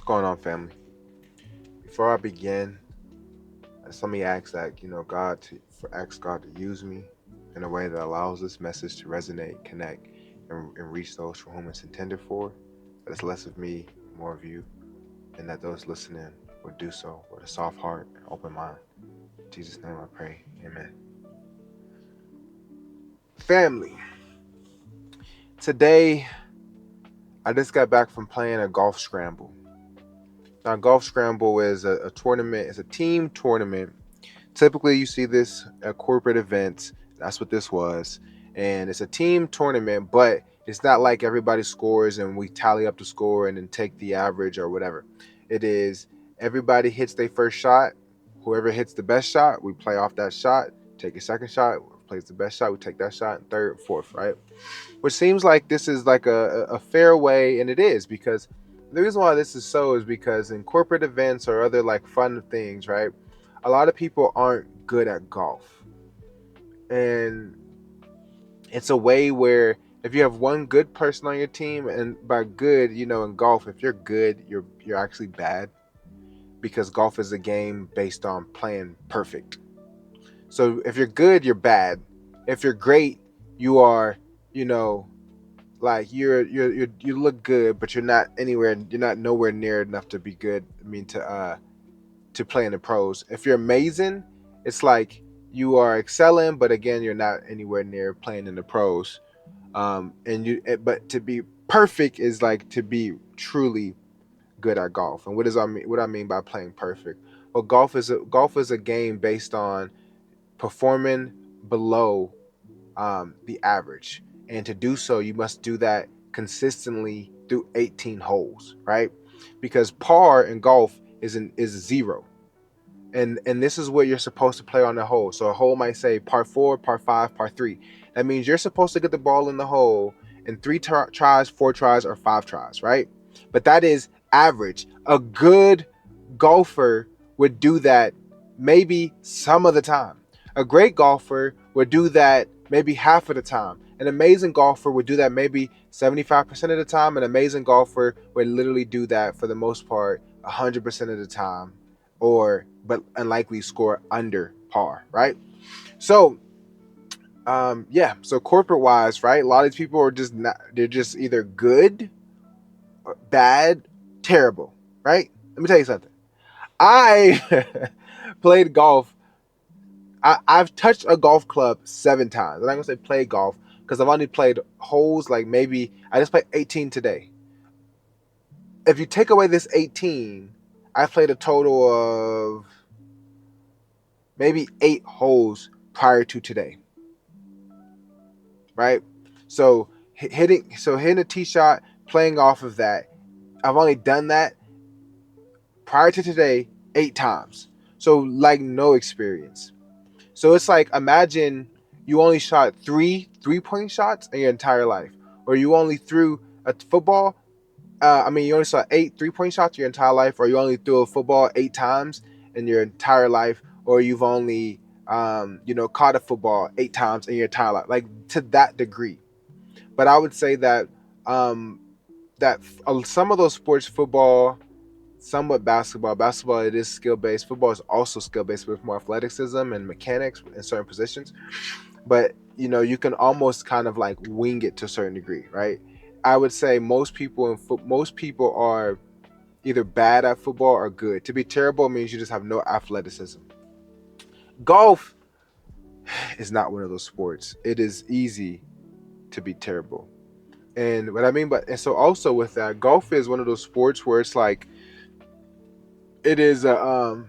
going on, family? Before I begin, let me ask that ask God to use me in a way that allows this message to resonate, connect, and reach those for whom it's intended for. That it's less of me, more of you, and that those listening would do so with a soft heart and open mind. In Jesus' name, I pray. Amen. Family, today I just got back from playing a golf scramble. Now, golf scramble is a tournament. It's a team tournament. Typically, you see this at corporate events. That's what this was. And it's a team tournament, but it's not like everybody scores and we tally up the score and then take the average or whatever. It is everybody hits their first shot. Whoever hits the best shot, we play off that shot, take a second shot. Whoever plays the best shot, we take that shot, and third, fourth, right? Which seems like this is like a fair way, and it is, because the reason why this is so is because in corporate events or other like fun things, right? A lot of people aren't good at golf. And it's a way where if you have one good person on your team, and by good, in golf, if you're good, you're actually bad, because golf is a game based on playing perfect. So if you're good, you're bad. If you're great, you are, you know, like you look good, but you're not nowhere near enough to be good. I mean to play in the pros. If you're amazing, it's like you are excelling, but again, you're not anywhere near playing in the pros. But to be perfect is like to be truly good at golf. And what does I mean? What I mean by playing perfect? Well, golf is a game based on performing below the average, and to do so, you must do that consistently through 18 holes, right? Because par in golf is zero, and this is what you're supposed to play on the hole. So a hole might say par four, par five, par three. That means you're supposed to get the ball in the hole in tries, four tries, or five tries, right? But that is average. A good golfer would do that maybe some of the time. A great golfer would do that maybe half of the time. An amazing golfer would do that maybe 75% of the time. An amazing golfer would literally do that for the most part 100% of the time, or but unlikely score under par, right? So yeah, so corporate wise, right, a lot of these people are just not, they're just either good, or bad, terrible, right? Let me tell you something. I played golf. I've touched a golf club 7 times. I'm not gonna say play golf because I've only played holes, like maybe I just played 18 today. If you take away this 18, I played a total of maybe 8 holes prior to today, right? So hitting a tee shot, playing off of that. I've only done that prior to today 8 times. So like no experience. So it's like, imagine you only shot 3 3-point shots in your entire life, or you only threw a football. You only saw 8 3-point shots your entire life, or you only threw a football 8 times in your entire life, or you've only caught a football 8 times in your entire life, like to that degree. But I would say that um, some of those sports, football, somewhat basketball. Basketball, it is skill based. Football is also skill based with more athleticism and mechanics in certain positions. But you can almost kind of like wing it to a certain degree, right? I would say most people are either bad at football or good. To be terrible means you just have no athleticism. Golf is not one of those sports. It is easy to be terrible. And what I mean by, and so also with that, golf is one of those sports where it's like it is a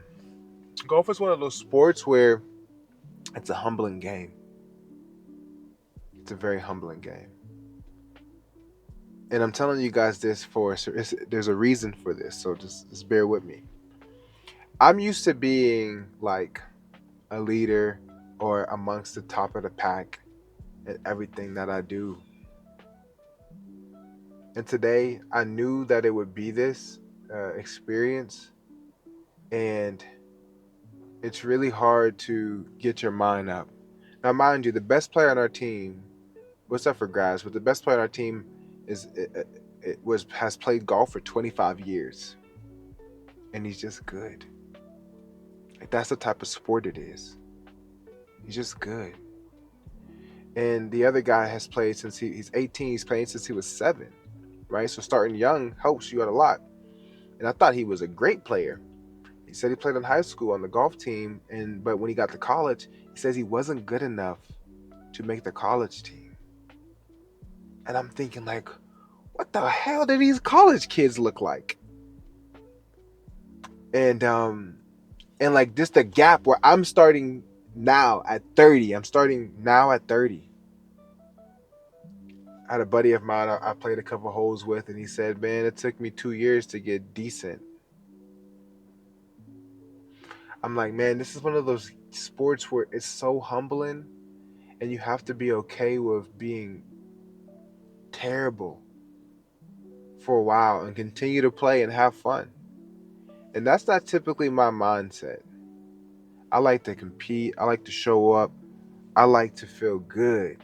golf is one of those sports where it's a humbling game. It's a very humbling game. And I'm telling you guys this there's a reason for this, so just bear with me. I'm used to being like a leader or amongst the top of the pack in everything that I do. And today I knew that it would be this experience, and it's really hard to get your mind up. Now, mind you, the best player on our team, what's up for grabs, but the best player on our team is it was has played golf for 25 years. and he's just good. Like that's the type of sport it is. He's just good. And the other guy has played since he's 18. He's playing since he was 7, right? So starting young helps you out a lot. And I thought he was a great player. He said he played in high school on the golf team, but when he got to college, he says he wasn't good enough to make the college team. And I'm thinking like, what the hell do these college kids look like? And like just the gap where I'm starting now at 30. I'm starting now at 30. I had a buddy of mine I played a couple holes with, and he said, "Man, it took me 2 years to get decent." I'm like, man, this is one of those sports where it's so humbling, and you have to be okay with being terrible for a while and continue to play and have fun. And that's not typically my mindset. I like to compete, I like to show up, I like to feel good.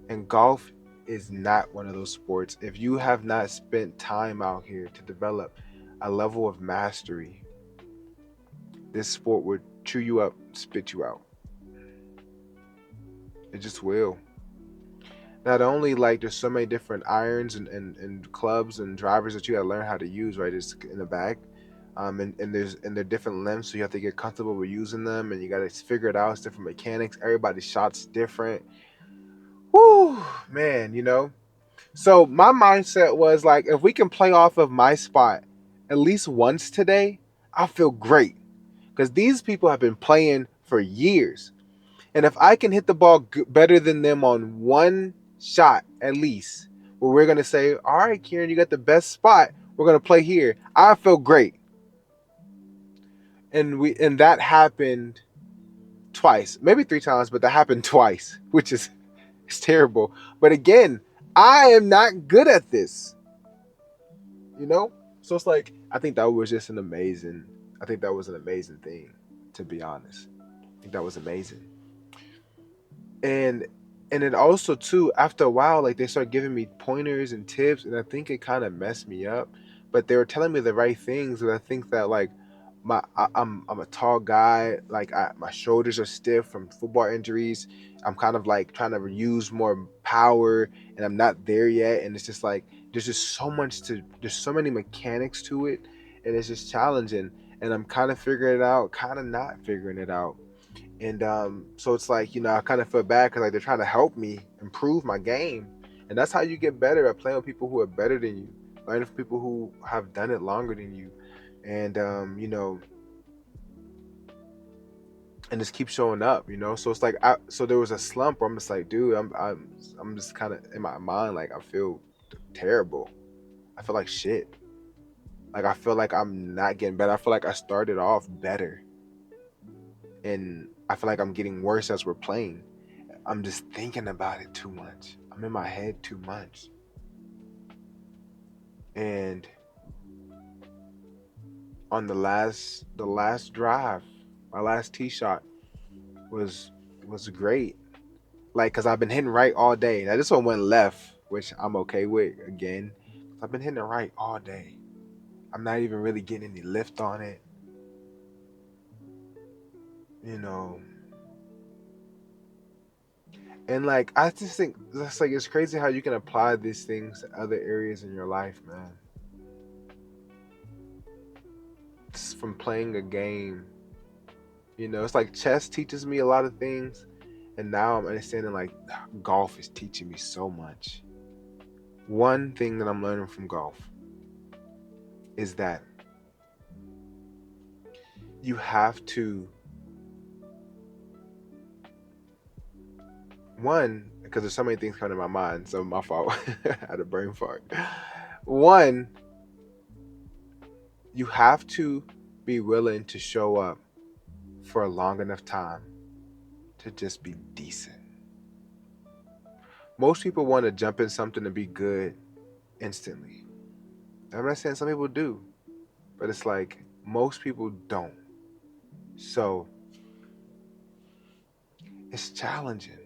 And golf is not one of those sports. If you have not spent time out here to develop a level of mastery, this sport would chew you up, spit you out. It just will. Not only like there's so many different irons and clubs and drivers that you gotta learn how to use, right? It's in the bag. And they're different lengths, so you have to get comfortable with using them, and you gotta figure it out. It's different mechanics. Everybody's shots different. Whoo, man, So my mindset was like, if we can play off of my spot at least once today, I feel great because these people have been playing for years, and if I can hit the ball better than them on one shot at least, where we're gonna say, all right, Kieran, you got the best spot. We're gonna play here. I feel great, and that happened twice, maybe 3 times, but that happened twice, which is it's terrible. But again, I am not good at this, you know. So it's like I think that was just an amazing. I think that was an amazing thing, to be honest. I think that was amazing. and and it also too after a while like they started giving me pointers and tips, and I think it kind of messed me up, but they were telling me the right things. And I think that like I'm a tall guy, like my shoulders are stiff from football injuries. I'm kind of like trying to use more power, and I'm not there yet. And it's just like there's so many mechanics to it, and it's just challenging. And I'm kind of figuring it out, kind of not figuring it out. And so it's like, I kind of feel bad because like they're trying to help me improve my game. And that's how you get better at playing with people who are better than you, learning from people who have done it longer than you. And and just keep showing up. So it's like so there was a slump where I'm just like, dude, I'm just kind of in my mind like I feel terrible. I feel like shit. Like I feel like I'm not getting better. I feel like I started off better, and I feel like I'm getting worse as we're playing. I'm just thinking about it too much. I'm in my head too much. And on the last drive, my last tee shot was was great. Like, cause I've been hitting right all day. Now this one went left, which I'm okay with. Again, I've been hitting it right all day. I'm not even really getting any lift on it. You know, and like I just think that's like it's crazy how you can apply these things to other areas in your life, man. Just from playing a game. It's like chess teaches me a lot of things, and now I'm understanding like golf is teaching me so much. One thing that I'm learning from golf is that you have to, one, because there's so many things coming to my mind, so my fault. I had a brain fart. One, you have to be willing to show up for a long enough time to just be decent. Most people want to jump in something to be good instantly. I'm not saying some people do, but it's like most people don't. So it's challenging.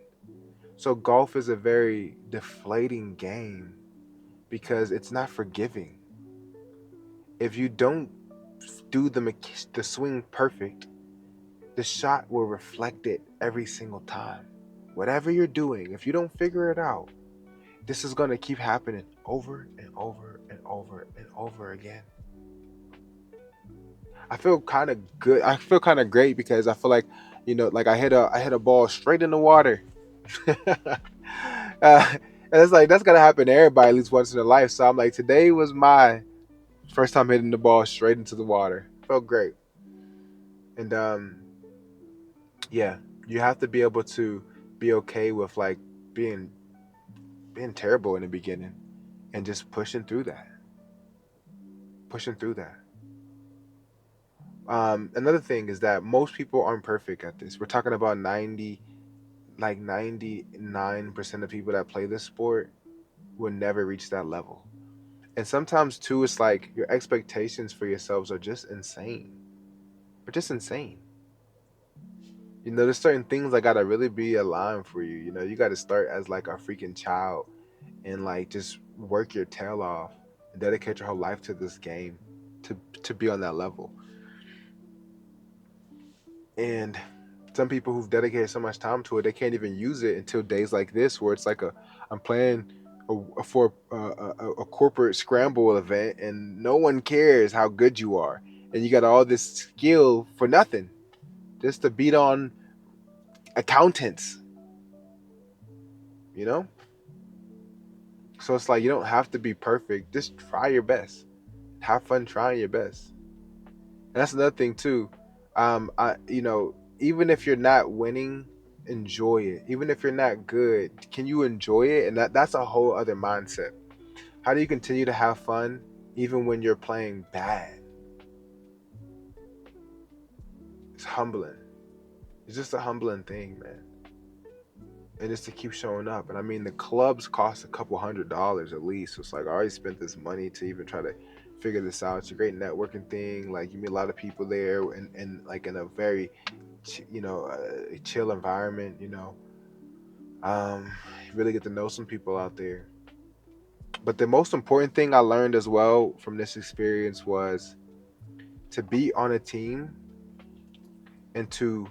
So golf is a very deflating game because it's not forgiving. If you don't do the swing perfect, the shot will reflect it every single time. Whatever you're doing, if you don't figure it out, this is going to keep happening over and over and over and over again. I feel kind of good. I feel kind of great because I feel like, like I hit a ball straight in the water. And it's like that's gonna happen to everybody at least once in their life. So I'm like, today was my first time hitting the ball straight into the water. Felt great. And yeah, you have to be able to be okay with like being being terrible in the beginning and just pushing through that. Pushing through that. Another thing is that most people aren't perfect at this. We're talking about 99% of people that play this sport will never reach that level. And sometimes too, it's like your expectations for yourselves are just insane. They're just insane. There's certain things that gotta really be aligned for you. You gotta start as like a freaking child and like just work your tail off and dedicate your whole life to this game to be on that level. And some people who've dedicated so much time to it, they can't even use it until days like this, where it's like I'm playing for a corporate scramble event, and no one cares how good you are, and you got all this skill for nothing, just to beat on accountants, you know. So it's like you don't have to be perfect. Just try your best. Have fun trying your best. And that's another thing too. Even if you're not winning, enjoy it. Even if you're not good, can you enjoy it? And that's a whole other mindset. How do you continue to have fun even when you're playing bad? It's humbling. It's just a humbling thing, man. And just to keep showing up. And I mean, the clubs cost a couple $100 at least. So it's like I already spent this money to even try to figure this out. It's a great networking thing. Like you meet a lot of people there, and like in a very, chill environment. You really get to know some people out there. But the most important thing I learned as well from this experience was to be on a team and to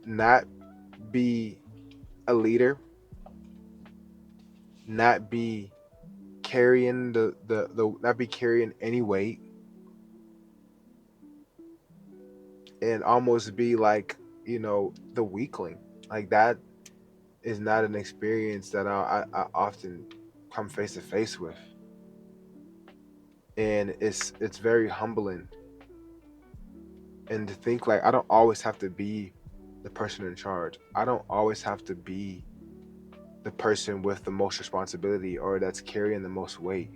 not be a leader, not be carrying the not be carrying any weight, and almost be like, the weakling. Like that is not an experience that I often come face to face with. And it's very humbling. And to think like I don't always have to be the person in charge. I don't always have to be the person with the most responsibility or that's carrying the most weight.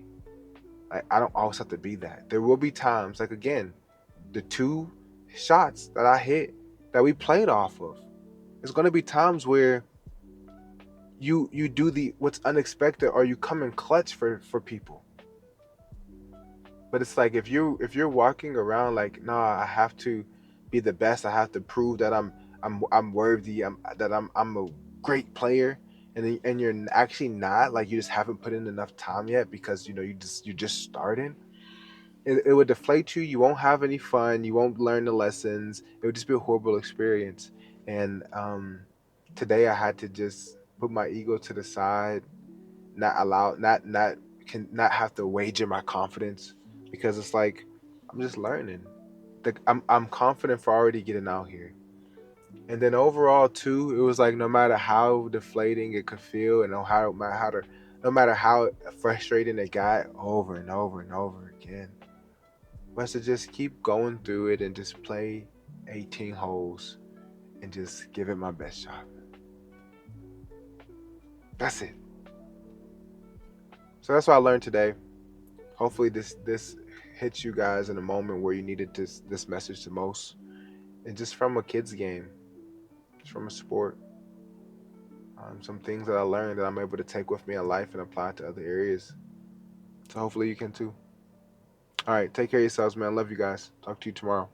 Like I don't always have to be that. There will be times, like again, the two shots that I hit that we played off of. There's gonna be times where you do the what's unexpected or you come in clutch for people. But it's like if you're walking around like, nah, I have to be the best. I have to prove that I'm worthy. I'm a great player, and you're actually not. Like you just haven't put in enough time yet because you're just starting. It would deflate you. You won't have any fun. You won't learn the lessons. It would just be a horrible experience. And today I had to just put my ego to the side, not allow, not can not have to wager my confidence because it's like I'm just learning. I'm confident for already getting out here. And then overall too, it was like no matter how deflating it could feel, and no matter how frustrating it got over and over and over again, was to just keep going through it and just play 18 holes and just give it my best shot. That's it. So that's what I learned today. Hopefully this hits you guys in a moment where you needed this message the most. And just from a kid's game, just from a sport. Some things that I learned that I'm able to take with me in life and apply to other areas. So hopefully you can too. All right, take care of yourselves, man. Love you guys. Talk to you tomorrow.